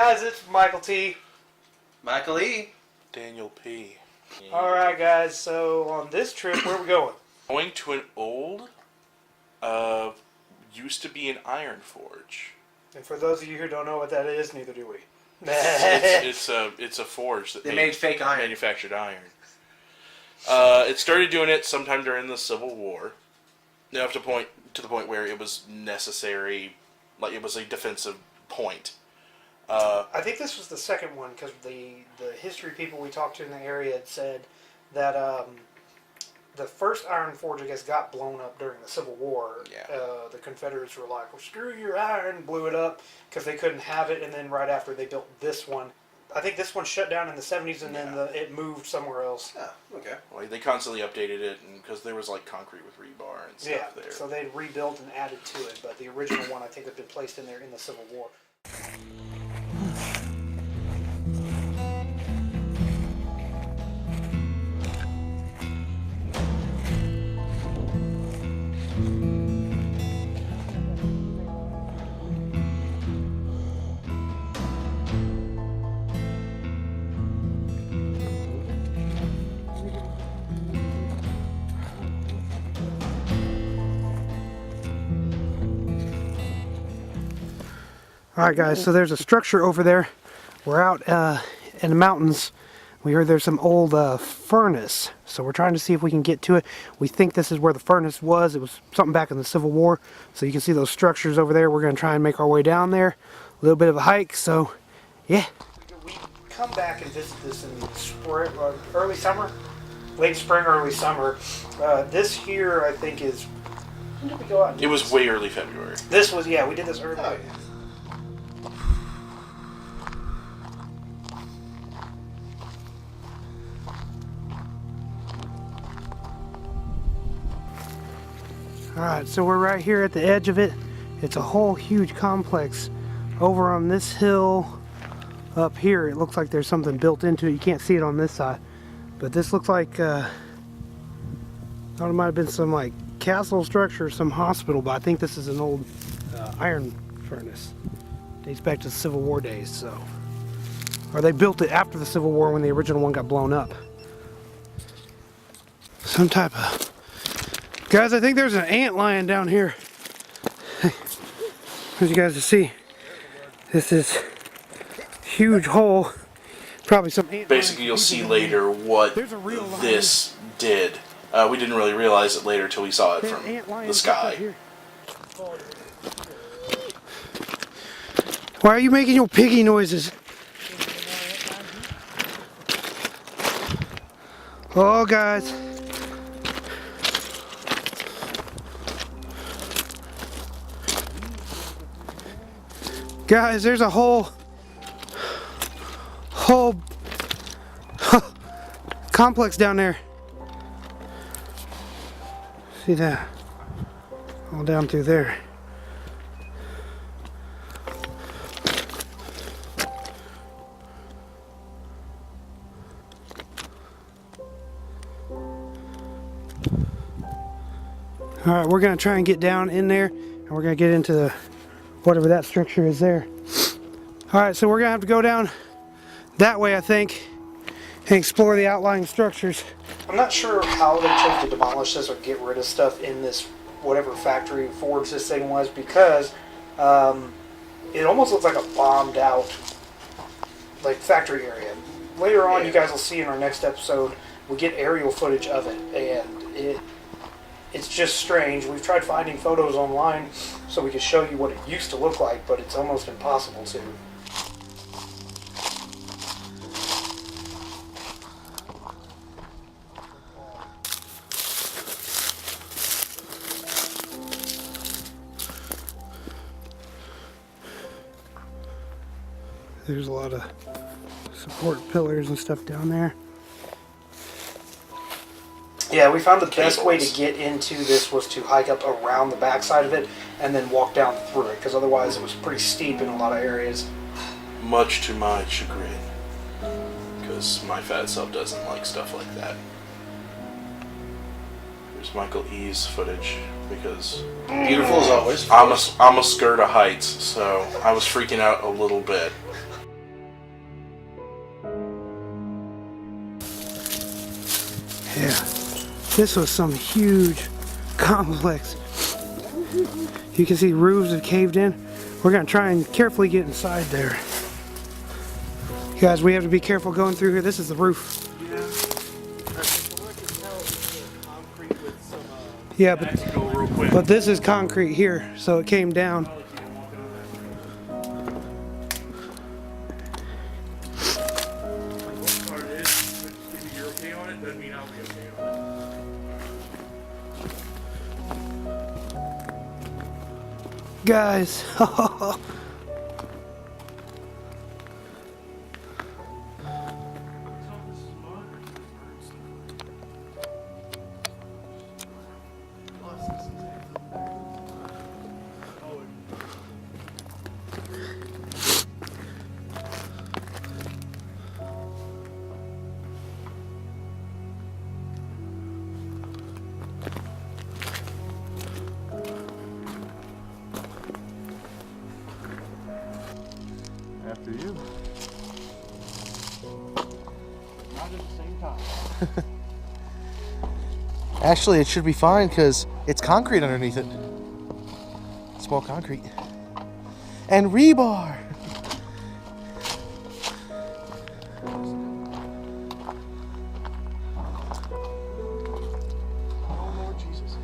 guys, it's Michael T. Michael E. Daniel P. Alright guys, so on this trip, where are we going? Going to an old, used to be an iron forge. And for those of you who don't know what that is, neither do we. It's a forge that they made fake iron. Manufactured iron. It started doing it sometime during the Civil War. Now to the point where it was necessary, like it was a defensive point. I think this was the second one because the history people we talked to in the area had said that the first iron forge, I guess, got blown up during the Civil War. Yeah. The Confederates were like, well, screw your iron, blew it up because they couldn't have it, and then right after they built this one. I think this one shut down in the 70s, and then it moved somewhere else. Oh, okay. Well, they constantly updated it, because there was like concrete with rebar and stuff there. So they rebuilt and added to it, but the original one I think had been placed in there in the Civil War. Alright guys, so there's a structure over there. We're out in the mountains. We heard there's some old furnace. So we're trying to see if we can get to it. We think this is where the furnace was. It was something back in the Civil War. So you can see those structures over there. We're going to try and make our way down there. A little bit of a hike, so yeah. We come back and visit this in spring, early summer? Late spring, early summer. This here I think is... When did we go out? It was way early February. This was, yeah, we did this early. Oh, yeah. Alright, so we're right here at the edge of it. It's a whole huge complex. Over on this hill up here, it looks like there's something built into it. You can't see it on this side. But this looks like, I thought it might have been some like castle structure or some hospital, but I think this is an old iron furnace. Dates back to the Civil War days, so. Or they built it after the Civil War when the original one got blown up. Some type of... Guys, I think there's an ant lion down here. As you guys can see, this is a huge hole. Probably some ant. Basically, you'll see later what this did. We didn't really realize it later until we saw it from the sky. Why are you making your piggy noises? Oh, guys. Guys, there's a whole complex down there. See that? All down through there. Alright, we're going to try and get down in there, and we're going to get into the whatever that structure is there. Alright, so we're going to have to go down that way, I think, and explore the outlying structures. I'm not sure how they chose to demolish this or get rid of stuff in this whatever factory forge this thing was, because it almost looks like a bombed out like factory area. Later on, you guys will see in our next episode, we get aerial footage of it, and it's just strange. We've tried finding photos online so we can show you what it used to look like, but it's almost impossible to. There's a lot of support pillars and stuff down there. Yeah, we found the best way to get into this was to hike up around the backside of it and then walk down through it, because otherwise it was pretty steep in a lot of areas. Much to my chagrin, because my fat self doesn't like stuff like that. Here's Michael E.'s footage, because beautiful as always. I'm scared of heights, so I was freaking out a little bit. This was some huge complex. You can see roofs have caved in. We're gonna try and carefully get inside there. You guys, we have to be careful going through here. This is the roof. Yeah, but this is concrete here, so it came down. Guys, after you. Not at the same time. Actually, it should be fine because it's concrete underneath it. Small concrete. And rebar. Oh Lord Jesus.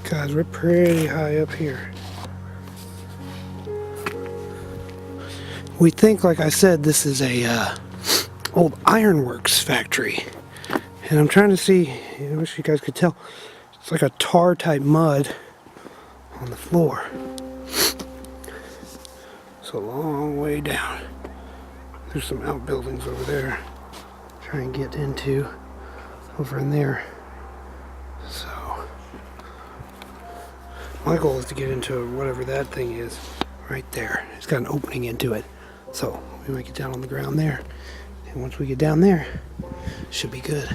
guys, we're pretty high up here. We think, like I said, this is a old ironworks factory. And I'm trying to see, I wish you guys could tell, it's like a tar type mud on the floor. It's a long way down. There's some outbuildings over there. Try and get into over in there. So my goal is to get into whatever that thing is right there. It's got an opening into it. So we might get down on the ground there. And once we get down there, should be good.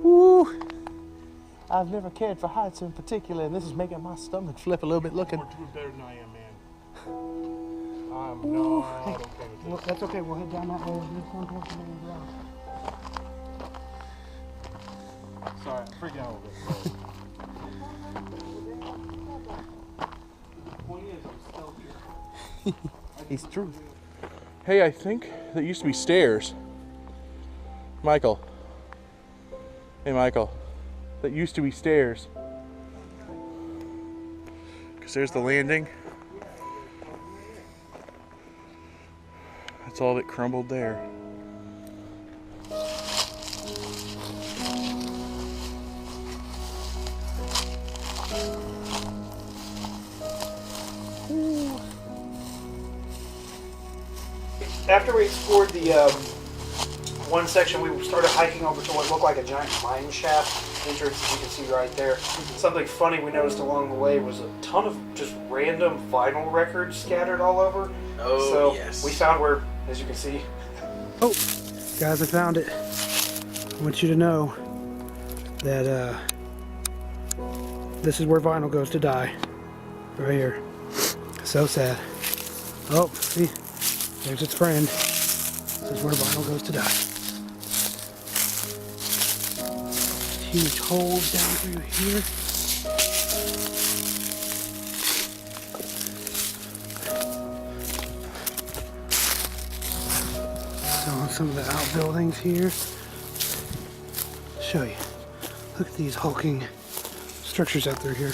Woo! I've never cared for heights in particular, and this is making my stomach flip a little bit looking. You're doing better than I am, man. I'm not okay with Well, that's okay. We'll head down that way. This one towards the main ground. this. Sorry, I'm freaking out a little bit. It's true. Hey, I think that used to be stairs. Michael. Hey, Michael. That used to be stairs. Because there's the landing. That's all that crumbled there. After we explored the one section, we started hiking over to what looked like a giant mine shaft entrance, as you can see right there. Something funny we noticed along the way was a ton of just random vinyl records scattered all over. Oh, So yes. we found where, as you can see. Oh, guys, I found it. I want you to know that this is where vinyl goes to die. Right here. So sad. Oh, see? There's its friend. This is where vinyl goes to die. Huge holes down through here. So on some of the outbuildings here. Show you. Look at these hulking structures out there here.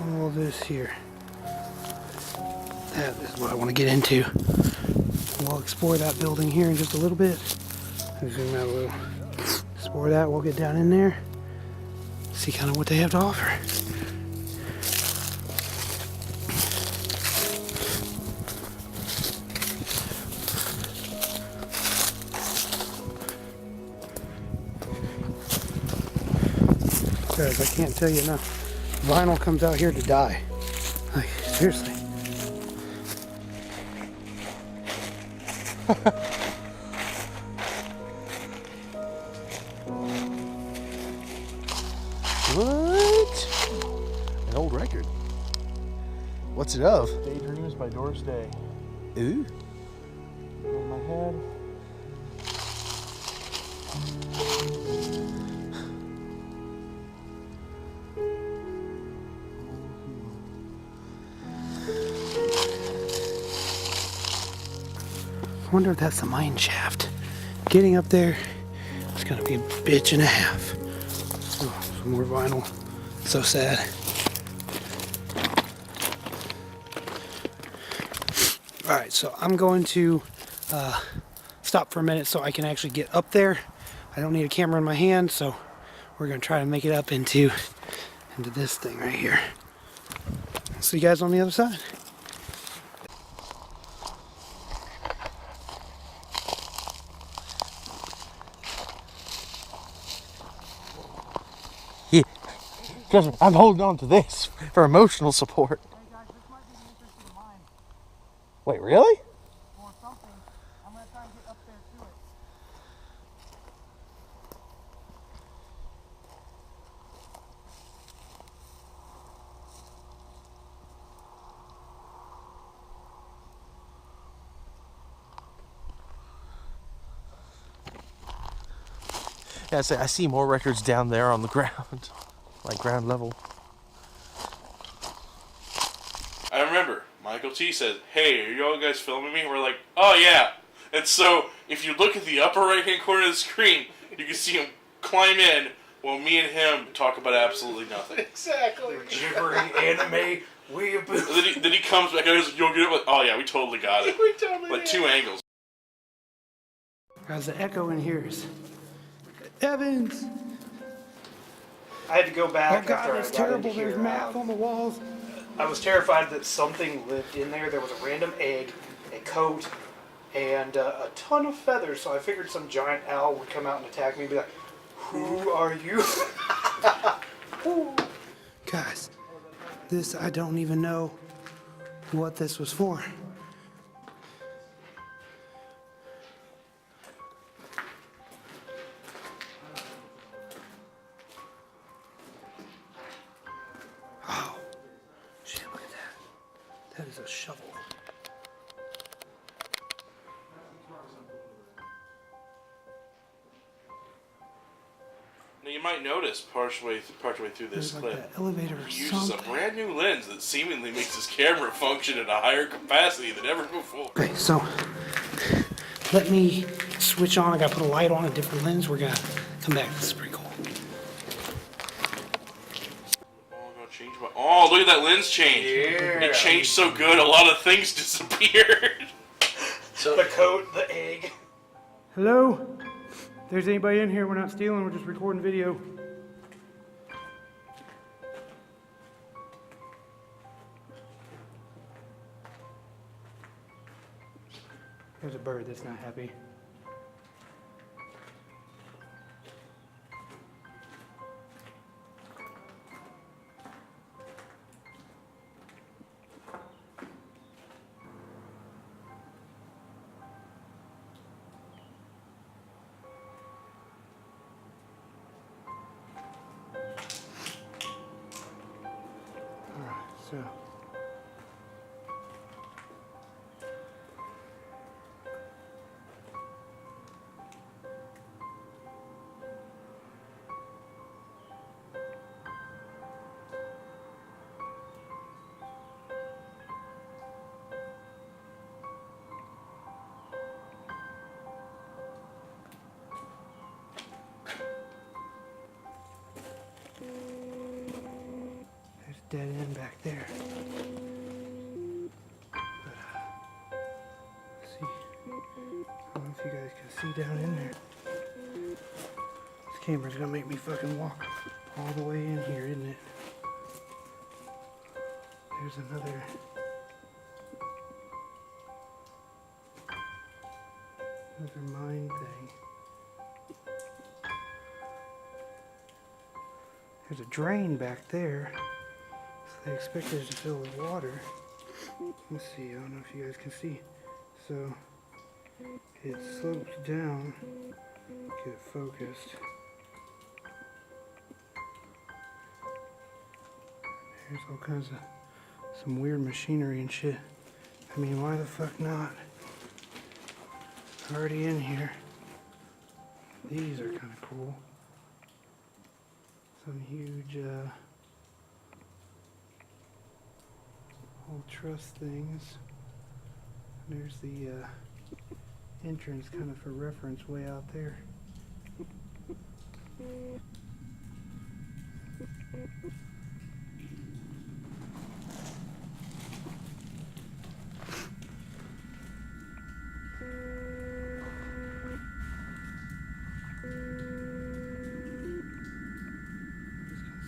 All this here. That is what I want to get into. We'll explore that building here in just a little bit. Zoom out a little. Explore that. We'll get down in there. See kind of what they have to offer. Guys, I can't tell you enough. Vinyl comes out here to die. Like, seriously. What? An old record. What's it of? Daydreams by Doris Day. Ooh. In my head. I wonder if that's the mine shaft. Getting up there, it's gonna be a bitch and a half. Oh, some more vinyl. So sad. Alright, so I'm going to stop for a minute so I can actually get up there. I don't need a camera in my hand, so we're gonna try to make it up into this thing right here. See you guys on the other side. Yeah. Trust me, I'm holding on to this for emotional support. Hey guys, this might be the interesting mine Wait, really? or something. I'm gonna try and get up there to it. Yeah, I see more records down there on the ground, like ground level. I remember Michael T said, "Hey, are y'all guys filming me?" We're like, "Oh yeah." And so if you look at the upper right hand corner of the screen, you can see him climb in while me and him talk about absolutely nothing. Exactly. Gibbering anime weeaboo. Then he comes back and goes, "You'll get it." Like, "Oh yeah, we totally got it." We totally Like did. 2 angles. Guys, the echo in here is Evans. I had to go back. Oh God, it's terrible. There's math on the walls. I was terrified that something lived in there. There was a random egg, a coat, and a ton of feathers. So I figured some giant owl would come out and attack me and be like, "Who are you?" Guys, this, I don't even know what this was for. Oh, shit, look at that. That is a shovel. Now you might notice partway through this There's like clip, that elevator or he uses a something. brand new lens that seemingly makes his camera function at a higher capacity than ever before. Okay, so let me switch on. I gotta put a light on, a different lens. We're gonna come back. This is pretty cool. Oh, I'm gonna change my. Oh, look at that lens change! Yeah. It changed so good, a lot of things disappeared. So the coat, the egg. Hello? If there's anybody in here, we're not stealing. We're just recording video. There's a bird that's not happy. So, there's a dead end back there. But, see. see down in there. This camera's gonna make me fucking walk all the way in here, isn't it? There's another. Another mine thing. There's a drain back there. So they expect it to fill with water. Let's see, I don't know if you guys can see. So it slopes down. Get it focused. There's all kinds of some weird machinery and shit. I mean, why the fuck not? Already in here. These are kind of cool. Some huge old truss things. And there's the entrance kind of for reference way out there.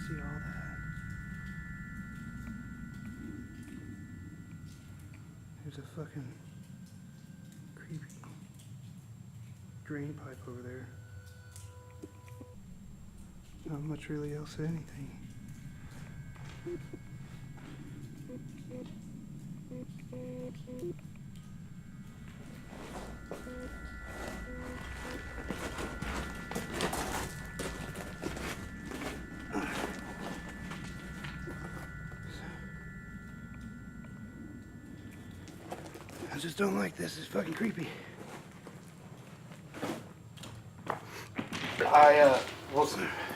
See all that. There's a fucking creepy drain pipe over there. Not much really else of anything. I just don't like this. It's fucking creepy. I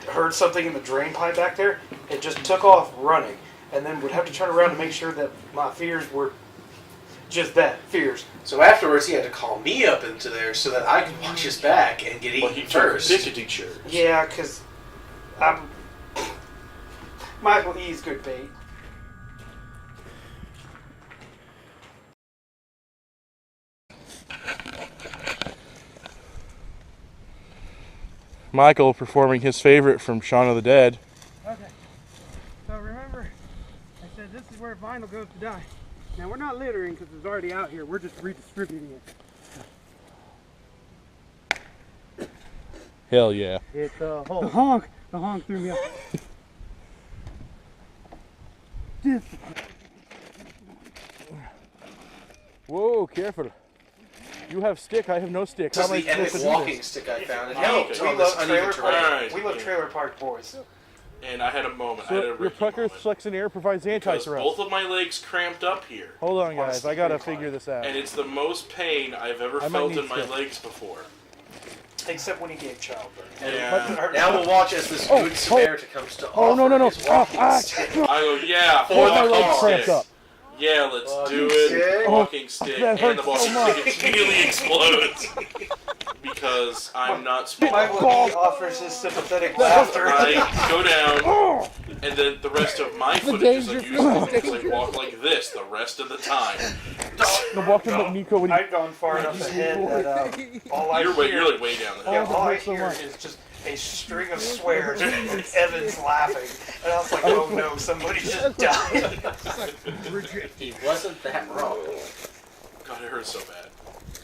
heard something in the drain pipe back there. It just took off running, and then would have to turn around to make sure that my fears were just that, fears. So afterwards, he had to call me up into there so that I could watch his back and get Well, eaten he took first. dignity chairs. Yeah, because I'm Michael E's good bait. Michael performing his favorite from Shaun of the Dead. Okay. So remember, I said this is where vinyl goes to die. Now we're not littering because it's already out here. We're just redistributing it. Hell yeah. It's a hole. The honk threw me off. This. Whoa, careful. You have stick, I have no stick. This How is am I the supposed to Emmett do walking this? stick I found. It Oh, helped okay. on this uneven terrain. Alright. We love trailer park boys. And I had a moment. I So had a your Ricky pucker moment. flexing air provides Because anti-thrust. both of my legs cramped up here. Hold on, guys. I gotta figure this out. And it's the most pain I've ever I might felt need in my stick. legs before. Except when he gave childbirth. Yeah. Now we'll watch as this good Samaritan comes to Oh, no, offer no, no. his walking stick. I go, yeah, For My the legs cause. cramped up. Yeah, let's do Walking it. stick. Walking stick. that And the hurts so walking stick immediately explodes. Because I'm not smart. Michael E offers his sympathetic laughter. I go down, and then the rest of my footage is like usually like walk like this the rest of the time. No, walk him like Nico when he... I'd gone far enough ahead that all I You're hear, like way down the yeah, hill. all I hurts so hear much. is just a string of swears and Evan's laughing. And I was like, oh no, somebody just died. He wasn't that wrong. God, it hurts so bad.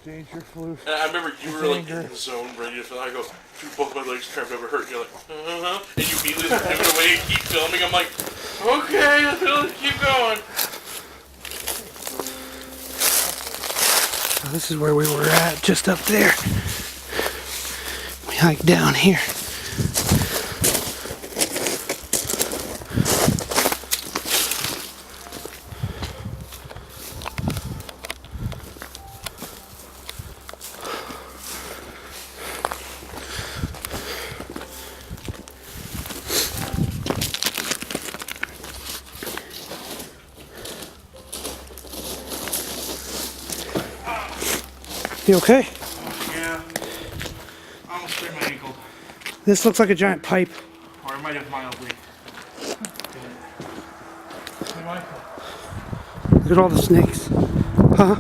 Danger flu. And I remember you were like in the zone, ready to film. I go, dude, both my legs cramped up, it hurt. And you're like, and you immediately just pivot away and keep filming. I'm like, okay, let's keep going. So this is where we were at, just up there. We hiked down here. You okay? Yeah, I almost sprained my ankle. This looks like a giant pipe. Or I might have mildly. Hey, Michael. Look at all the snakes. Huh?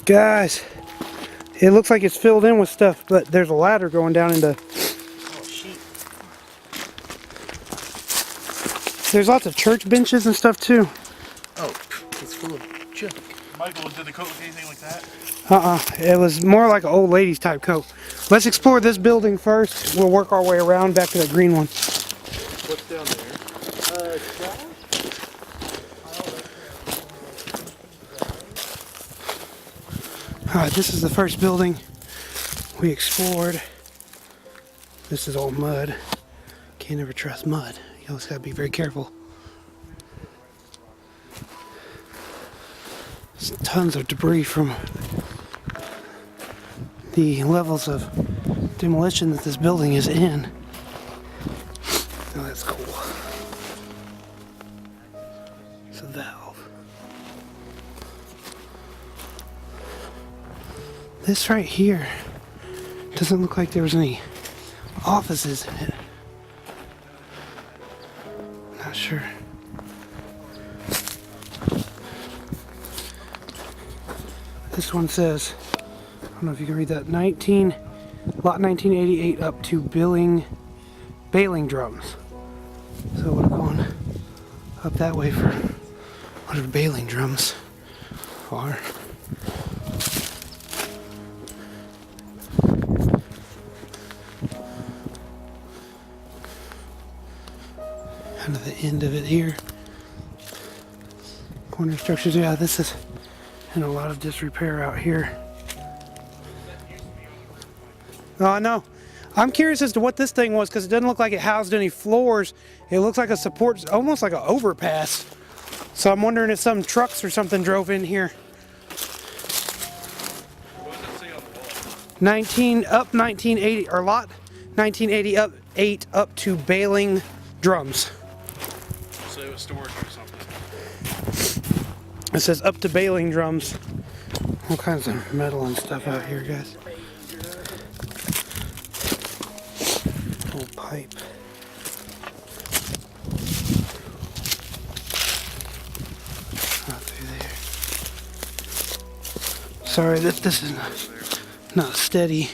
Guys, It looks like it's filled in with stuff, but there's a ladder going down into... Oh, sheet. There's lots of church benches and stuff too. Oh, it's full of junk. Michael, did the coat look anything like that? It was more like an old lady's type coat. Let's explore this building first. We'll work our way around back to that green one. What's down there? Alright, this is the first building we explored. This is all mud. Can't ever trust mud. You always gotta be very careful. There's tons of debris from the levels of demolition that this building is in. Oh, that's cool. It's a valve. This right here doesn't look like there was any offices in it. Not sure. This one says, I don't know if you can read that, lot 1988 up to bailing drums. So we're going up that way for whatever bailing drums are. Kind of the end of it here. Corner structures, yeah, this is in a lot of disrepair out here. Oh, I know. I'm curious as to what this thing was because it doesn't look like it housed any floors. It looks like a support, almost like an overpass. So I'm wondering if some trucks or something drove in here. What does it say on the wall? 1980, or lot 1988 up to bailing drums. So it was storage or something. It says up to bailing drums. All kinds of metal and stuff out here, guys. Old pipe. Not through there. Sorry that this is not steady.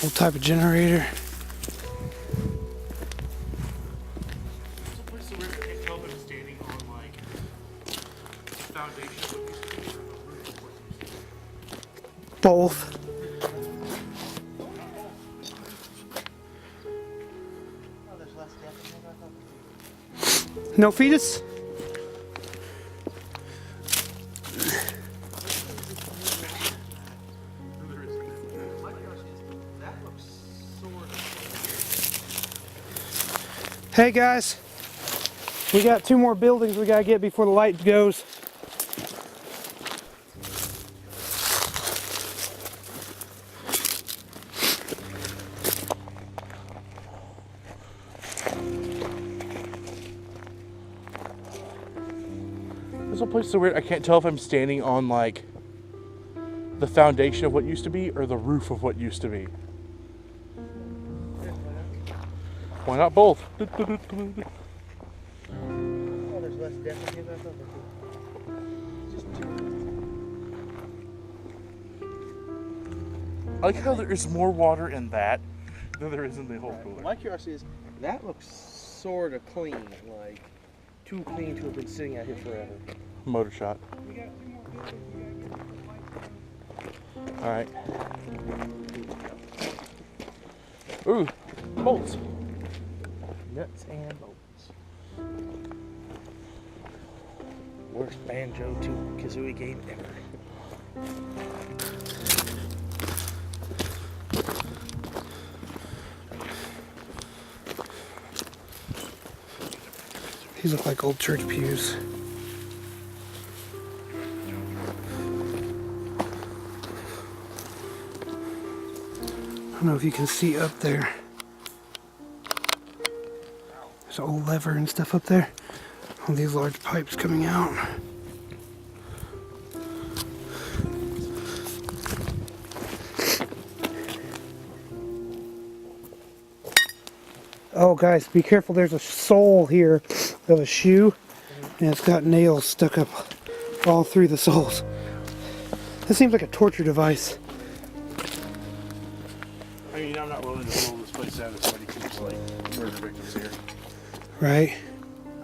Old type of generator. Both. No fetus? Hey guys, we got 2 more buildings we gotta get before the light goes. This whole place is so weird. I can't tell if I'm standing on like the foundation of what used to be or the roof of what used to be. Why not both? Oh, there's less depth in here. I like how there is more water in that than there is in the whole cooler. My curiosity is, that looks sort of clean, like too clean to have been sitting out here forever. Motor shot. Alright. Ooh, bolts. Nuts and bolts. Worst banjo to kazooie game ever. These look like old church pews. I don't know if you can see up there. There's an old lever and stuff up there. All these large pipes coming out. Oh guys, be careful, there's a sole here of a shoe. And it's got nails stuck up all through the soles. This seems like a torture device. I mean, I'm not willing to blow this place out if somebody keeps like murder victims here. Right.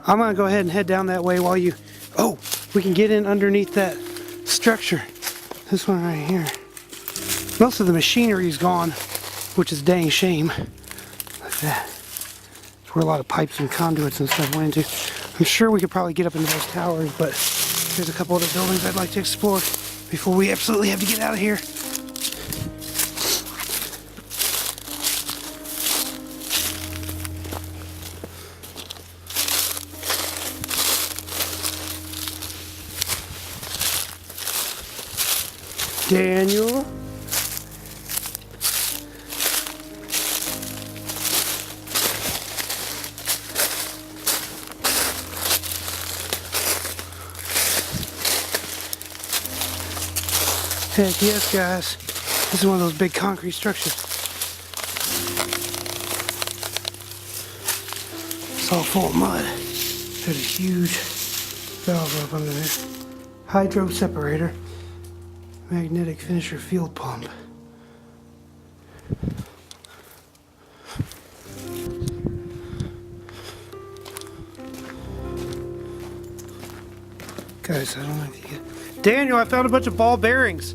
I'm gonna go ahead and head down that way while you... Oh, we can get in underneath that structure. This one right here. Most of the machinery's gone, which is a dang shame. Like that. It's where a lot of pipes and conduits and stuff went into. I'm sure we could probably get up into those towers, but there's a couple other buildings I'd like to explore before we absolutely have to get out of here. Daniel? Heck yes, guys. This is one of those big concrete structures. It's all full of mud. There's a huge valve up under there. Hydro separator. Magnetic finisher field pump. Guys, I don't know if you get... Daniel, I found a bunch of ball bearings.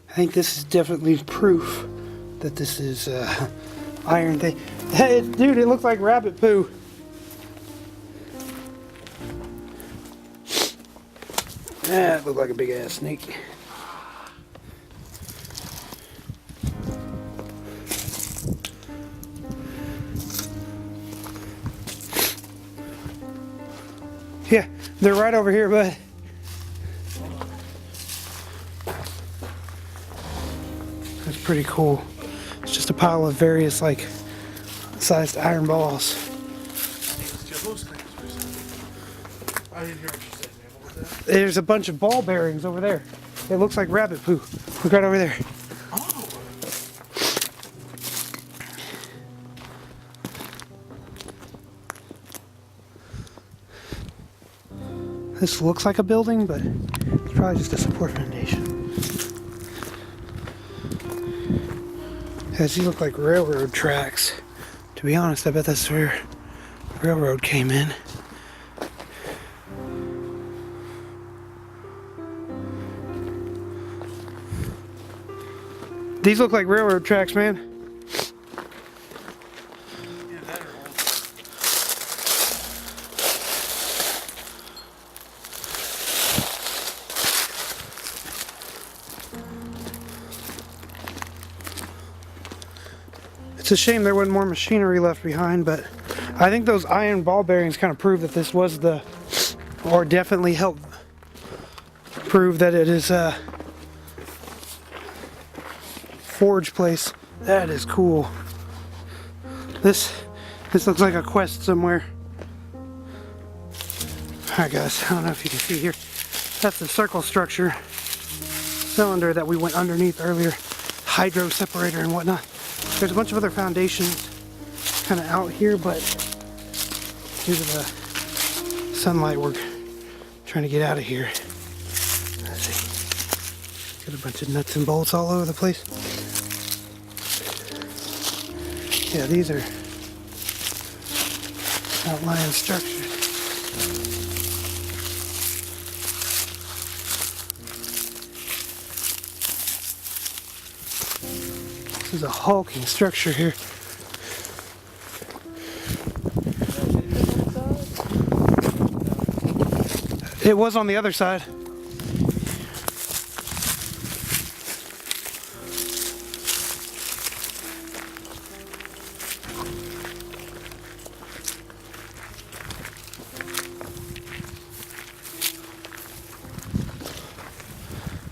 I think this is definitely proof that this is iron thing. Hey, dude, it looks like rabbit poo. That looked like a big ass snake. Yeah, they're right over here, bud. That's pretty cool. It's just a pile of various like sized iron balls. I didn't hear what you said, man. What was that? There's a bunch of ball bearings over there. It looks like rabbit poo. Look right over there. Oh. This looks like a building, but it's probably just a support foundation. These look like railroad tracks. To be honest, I bet that's where the railroad came in. These look like railroad tracks, man. Yeah, that or old. It's a shame there wasn't more machinery left behind, but I think those iron ball bearings kind of prove that this was the, or definitely help prove that it is a forge place. That is cool. This looks like a quest somewhere. Alright guys, I don't know if you can see here. That's the circle structure cylinder that we went underneath earlier. Hydro separator and whatnot. There's a bunch of other foundations kind of out here, but due to the sunlight, we're trying to get out of here. Let's see. Got a bunch of nuts and bolts all over the place. Yeah, these are outlying structures. This is a hulking structure here. It was on the other side.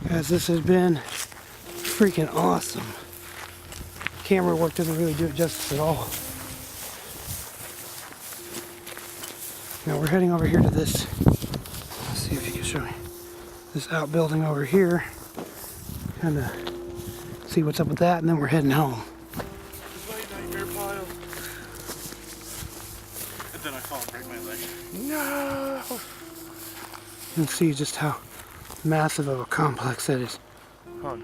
Guys, this has been freaking awesome. Camera work doesn't really do it justice at all. Now we're heading over here to this. Let's see if you can show me this outbuilding over here. Kind of see what's up with that, and then we're heading home. Night, nightmare pile. can see just how massive of a complex that is. Oh,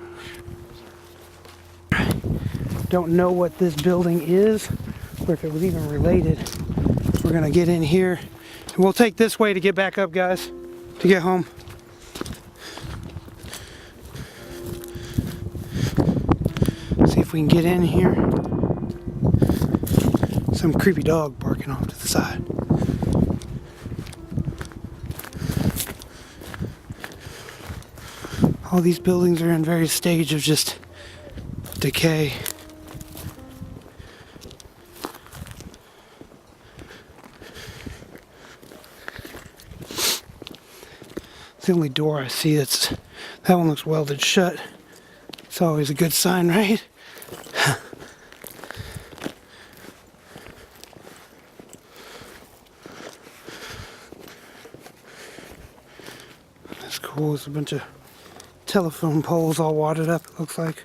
Don't know what this building is, or if it was even related. We're gonna get in here, and we'll take this way to get back up, guys, to get home. See if we can get in here. Some creepy dog barking off to the side. All these buildings are in various stages of just decay. It's the only door I see that one looks welded shut. It's always a good sign, right? That's cool. There's a bunch of telephone poles all wadded up, it looks like.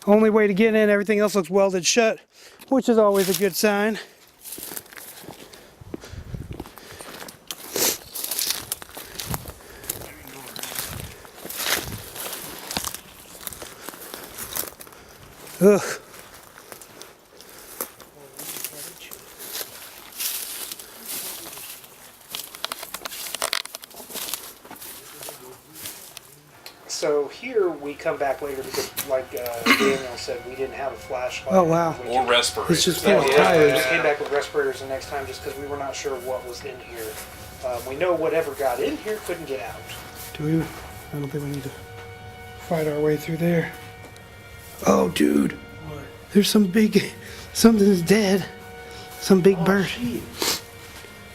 Only way to get in, everything else looks welded shut, which is always a good sign. Ugh. So here we come back later because, like Daniel said, we didn't have a flashlight. Oh, wow. We Or can- respirators. It's just That full of was- tires. We just came back with respirators the next time just because we were not sure what was in here. We know whatever got in here couldn't get out. Do we? I don't think we need to fight our way through there. Oh, dude. There's something's dead. Some big bird.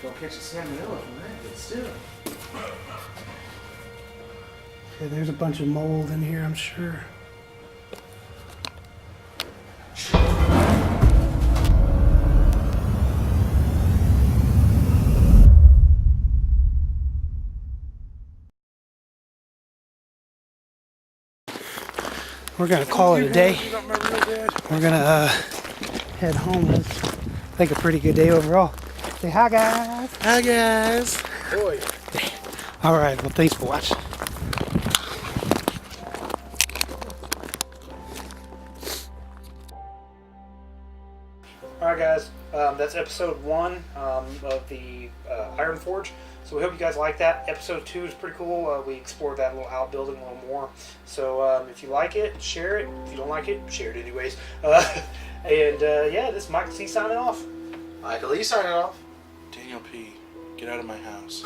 don't catch a salmonella from that, but still. Okay, there's a bunch of mold in here, I'm sure. We're gonna call it a day. We're gonna head home. That's, I think, a pretty good day overall. Say hi, guys. Hi, guys. All right. Well, thanks for watching. Alright guys, that's episode 1 of the Iron Forge. So we hope you guys like that. Episode 2 is pretty cool. We explored that little outbuilding a little more. So if you like it, share it. If you don't like it, share it anyways. Yeah, this is Michael C signing off. Michael E signing off. Daniel P., get out of my house.